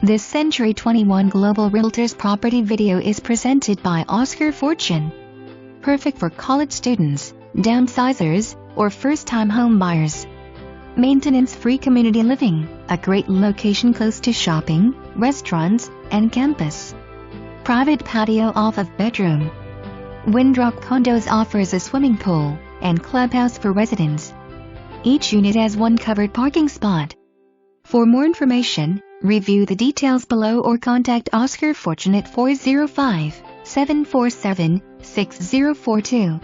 This Century 21 Global Realtors property video is presented by Oscar Fortune. Perfect for college students, downsizers, or first-time home buyers. Maintenance-free community living, a great location close to shopping, restaurants, and campus. Private patio off of bedroom. Windrock Condos offers a swimming pool and clubhouse for residents. Each unit has one covered parking spot. For more information, review the details below or contact Oscar Fortune at 405-747-6042.